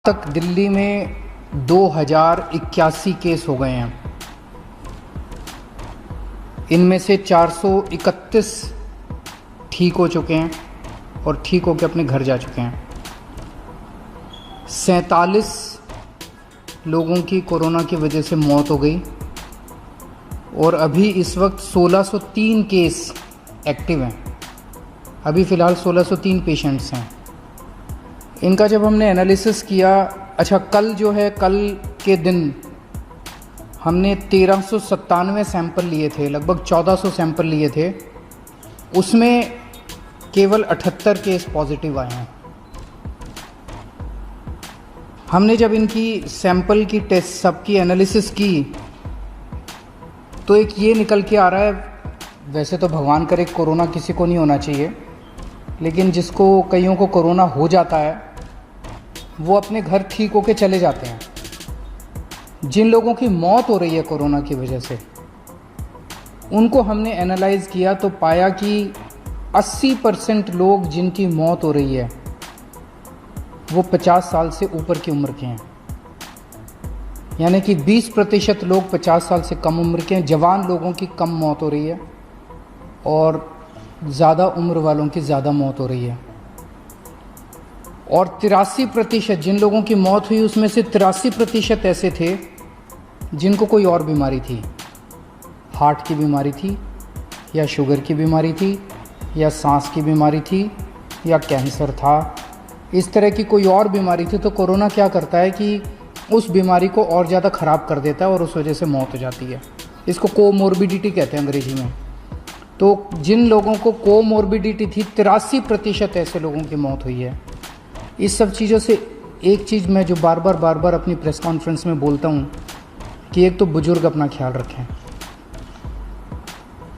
तक दिल्ली में 2081 केस हो गए हैं। इनमें से 431 ठीक हो चुके हैं और ठीक होकर अपने घर जा चुके हैं। 47 लोगों की कोरोना की वजह से मौत हो गई और अभी इस वक्त 1603 केस एक्टिव हैं। अभी फ़िलहाल 1603 पेशेंट्स हैं। इनका जब हमने एनालिसिस किया, कल के दिन हमने 1397 सैंपल लिए थे, लगभग 1400 सैंपल लिए थे। उसमें केवल 78 केस पॉजिटिव आए हैं। हमने जब इनकी सैंपल की टेस्ट सबकी एनालिसिस की तो एक ये निकल के आ रहा है, वैसे तो भगवान करे कोरोना किसी को नहीं होना चाहिए, लेकिन जिसको कईयों को कोरोना हो जाता है वो अपने घर ठीक होके चले जाते हैं। जिन लोगों की मौत हो रही है कोरोना की वजह से, उनको हमने एनालाइज किया तो पाया कि 80% लोग जिनकी मौत हो रही है वो 50 साल से ऊपर की उम्र के हैं। यानी कि 20% लोग 50 साल से कम उम्र के हैं। जवान लोगों की कम मौत हो रही है और ज़्यादा उम्र वालों की ज़्यादा मौत हो रही है। और 83% जिन लोगों की मौत हुई उसमें से 83% ऐसे थे जिनको कोई और बीमारी थी, हार्ट की बीमारी थी या शुगर की बीमारी थी या सांस की बीमारी थी या कैंसर था, इस तरह की कोई और बीमारी थी। तो कोरोना क्या करता है कि उस बीमारी को और ज़्यादा ख़राब कर देता है और उस वजह से मौत हो जाती है। इसको कोमोर्बिडिटी कहते हैं अंग्रेजी में। तो जिन लोगों को कोमोर्बिडिटी थी, 83% ऐसे लोगों की मौत हुई है। इस सब चीज़ों से एक चीज़ मैं जो बार बार अपनी प्रेस कॉन्फ्रेंस में बोलता हूँ कि एक तो बुजुर्ग अपना ख्याल रखें।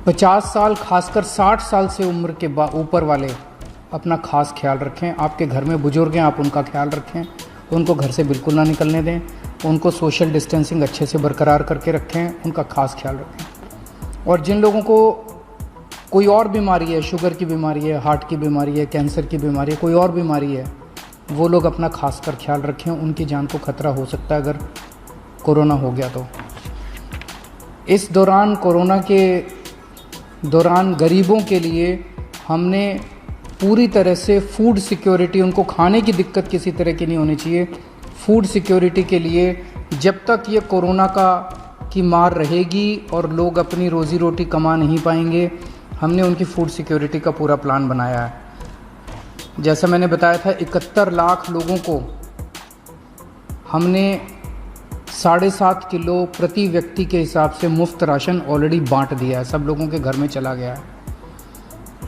50 साल खासकर 60 साल से उम्र के ऊपर वाले अपना खास ख्याल रखें। आपके घर में बुजुर्ग हैं, आप उनका ख्याल रखें, उनको घर से बिल्कुल ना निकलने दें, उनको सोशल डिस्टेंसिंग अच्छे से बरकरार करके रखें, उनका खास ख्याल रखें। और जिन लोगों को कोई और बीमारी है, शुगर की बीमारी है, हार्ट की बीमारी है, कैंसर की बीमारी है, कोई और बीमारी है, वो लोग अपना खास कर ख्याल रखें। उनकी जान को खतरा हो सकता है अगर कोरोना हो गया तो। इस दौरान, कोरोना के दौरान गरीबों के लिए हमने पूरी तरह से फूड सिक्योरिटी, उनको खाने की दिक्कत किसी तरह की नहीं होनी चाहिए, फूड सिक्योरिटी के लिए जब तक ये कोरोना की मार रहेगी और लोग अपनी रोज़ी रोटी कमा नहीं पाएंगे, हमने उनकी फूड सिक्योरिटी का पूरा प्लान बनाया है। जैसा मैंने बताया था, 71 लाख लोगों को हमने 7.5 किलो प्रति व्यक्ति के हिसाब से मुफ्त राशन ऑलरेडी बांट दिया है। सब लोगों के घर में चला गया है।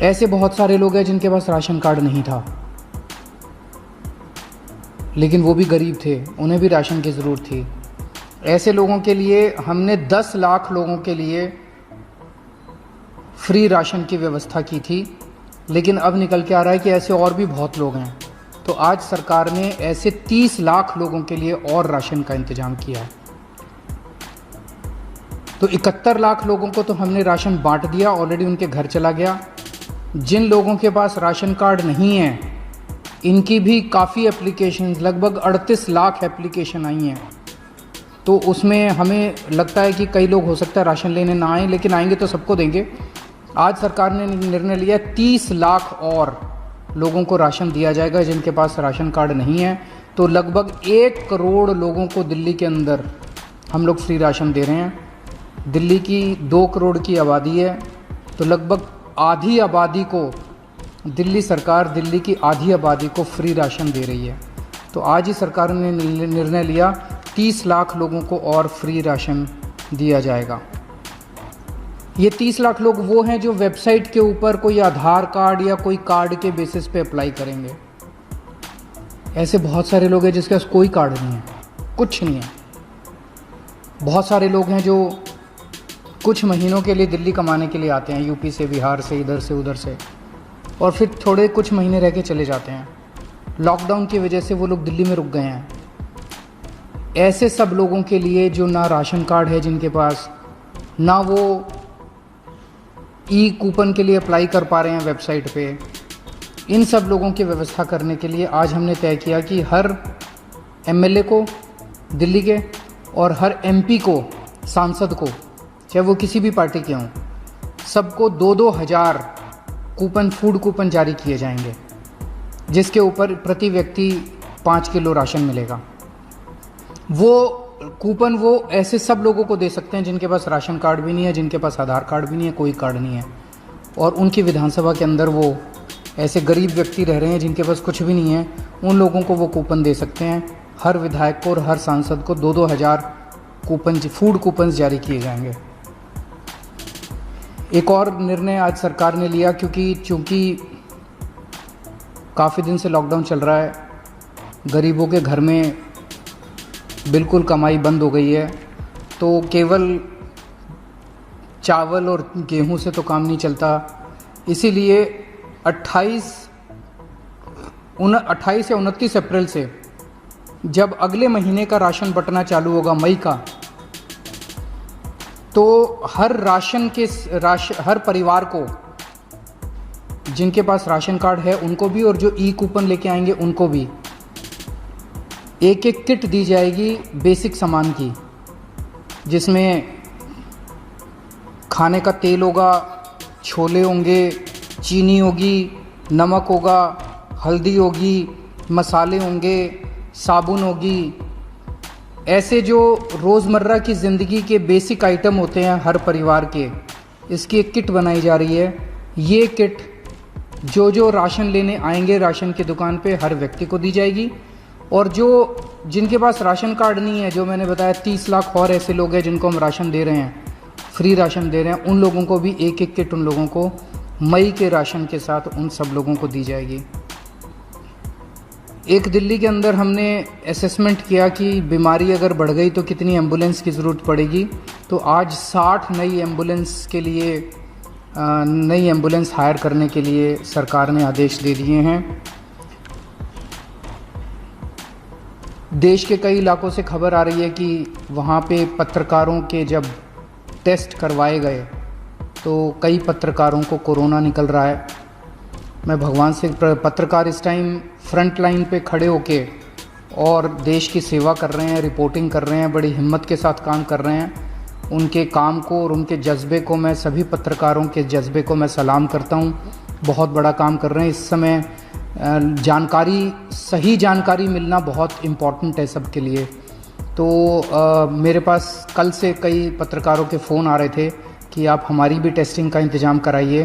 ऐसे बहुत सारे लोग हैं जिनके पास राशन कार्ड नहीं था, लेकिन वो भी गरीब थे, उन्हें भी राशन की ज़रूरत थी। ऐसे लोगों के लिए हमने 10 लाख लोगों के लिए फ्री राशन की व्यवस्था की थी, लेकिन अब निकल के आ रहा है कि ऐसे और भी बहुत लोग हैं। तो आज सरकार ने ऐसे 30 लाख लोगों के लिए और राशन का इंतजाम किया है। तो 71 लाख लोगों को तो हमने राशन बांट दिया, ऑलरेडी उनके घर चला गया। जिन लोगों के पास राशन कार्ड नहीं है, इनकी भी काफ़ी एप्लीकेशन, लगभग 38 लाख एप्लीकेशन आई हैं। तो उसमें हमें लगता है कि कई लोग हो सकता है राशन लेने ना आए, लेकिन आएंगे तो सबको देंगे। आज सरकार ने निर्णय लिया 30 लाख और लोगों को राशन दिया जाएगा जिनके पास राशन कार्ड नहीं है। तो लगभग 1 करोड़ लोगों को दिल्ली के अंदर हम लोग फ्री राशन दे रहे हैं। दिल्ली की 2 करोड़ की आबादी है, तो लगभग आधी आबादी को दिल्ली सरकार, दिल्ली की आधी आबादी को फ्री राशन दे रही है। तो आज ही सरकार ने निर्णय लिया 30 लाख लोगों को और फ्री राशन दिया जाएगा। ये 30 लाख लोग वो हैं जो वेबसाइट के ऊपर कोई आधार कार्ड या कोई कार्ड के बेसिस पे अप्लाई करेंगे। ऐसे बहुत सारे लोग हैं जिसके पास कोई कार्ड नहीं है, कुछ नहीं है। बहुत सारे लोग हैं जो कुछ महीनों के लिए दिल्ली कमाने के लिए आते हैं, यूपी से, बिहार से, इधर से उधर से, और फिर थोड़े कुछ महीने रह के चले जाते हैं। लॉकडाउन की वजह से वो लोग दिल्ली में रुक गए हैं। ऐसे सब लोगों के लिए जो ना राशन कार्ड है जिनके पास, ना वो ई कूपन के लिए अप्लाई कर पा रहे हैं वेबसाइट पे, इन सब लोगों की व्यवस्था करने के लिए आज हमने तय किया कि हर एमएलए को दिल्ली के और हर एमपी को, सांसद को, चाहे वो किसी भी पार्टी के हों, सबको 2-2 हज़ार कूपन, फूड कूपन जारी किए जाएंगे, जिसके ऊपर प्रति व्यक्ति 5 किलो राशन मिलेगा। वो कूपन वो ऐसे सब लोगों को दे सकते हैं जिनके पास राशन कार्ड भी नहीं है, जिनके पास आधार कार्ड भी नहीं है, कोई कार्ड नहीं है, और उनकी विधानसभा के अंदर वो ऐसे गरीब व्यक्ति रह रहे हैं जिनके पास कुछ भी नहीं है, उन लोगों को वो कूपन दे सकते हैं। हर विधायक को और हर सांसद को 2-2 हज़ार कूपन, फूड कूपन जारी किए जाएंगे। एक और निर्णय आज सरकार ने लिया, चूँकि काफ़ी दिन से लॉकडाउन चल रहा है, गरीबों के घर में बिल्कुल कमाई बंद हो गई है, तो केवल चावल और गेहूं से तो काम नहीं चलता। इसीलिए 28 या 29 अप्रैल से जब अगले महीने का राशन बंटना चालू होगा, मई का, तो हर परिवार को, जिनके पास राशन कार्ड है उनको भी और जो ई कूपन लेके आएंगे उनको भी एक एक किट दी जाएगी बेसिक सामान की, जिसमें खाने का तेल होगा, छोले होंगे, चीनी होगी, नमक होगा, हल्दी होगी, मसाले होंगे, साबुन होगी। ऐसे जो रोज़मर्रा की ज़िंदगी के बेसिक आइटम होते हैं हर परिवार के, इसकी एक किट बनाई जा रही है। ये किट जो राशन लेने आएंगे राशन की दुकान पे हर व्यक्ति को दी जाएगी, और जिनके पास राशन कार्ड नहीं है, जो मैंने बताया 30 लाख और ऐसे लोग हैं जिनको हम राशन दे रहे हैं, फ्री राशन दे रहे हैं, उन लोगों को भी एक एक किट उन लोगों को मई के राशन के साथ उन सब लोगों को दी जाएगी। एक दिल्ली के अंदर हमने असेसमेंट किया कि बीमारी अगर बढ़ गई तो कितनी एम्बुलेंस की ज़रूरत पड़ेगी, तो आज 60 नई एम्बुलेंस हायर करने के लिए सरकार ने आदेश दे दिए हैं। देश के कई इलाकों से खबर आ रही है कि वहाँ पे पत्रकारों के जब टेस्ट करवाए गए तो कई पत्रकारों को कोरोना निकल रहा है। मैं भगवान से, पत्रकार इस टाइम फ्रंट लाइन पे खड़े होके और देश की सेवा कर रहे हैं, रिपोर्टिंग कर रहे हैं, बड़ी हिम्मत के साथ काम कर रहे हैं। उनके काम को और उनके जज्बे को, मैं सभी पत्रकारों के जज्बे को मैं सलाम करता हूँ। बहुत बड़ा काम कर रहे हैं। इस समय सही जानकारी मिलना बहुत इम्पॉर्टेंट है सबके लिए। तो मेरे पास कल से कई पत्रकारों के फ़ोन आ रहे थे कि आप हमारी भी टेस्टिंग का इंतज़ाम कराइए।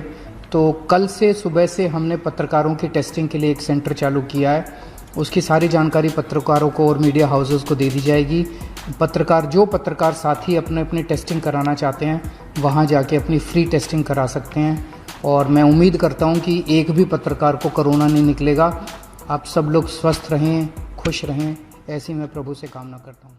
तो कल से सुबह से हमने पत्रकारों की टेस्टिंग के लिए एक सेंटर चालू किया है। उसकी सारी जानकारी पत्रकारों को और मीडिया हाउसेस को दे दी जाएगी। पत्रकार साथी अपनी टेस्टिंग कराना चाहते हैं, वहाँ जाके अपनी फ्री टेस्टिंग करा सकते हैं। और मैं उम्मीद करता हूँ कि एक भी पत्रकार को कोरोना नहीं निकलेगा। आप सब लोग स्वस्थ रहें, खुश रहें, ऐसी मैं प्रभु से कामना करता हूँ।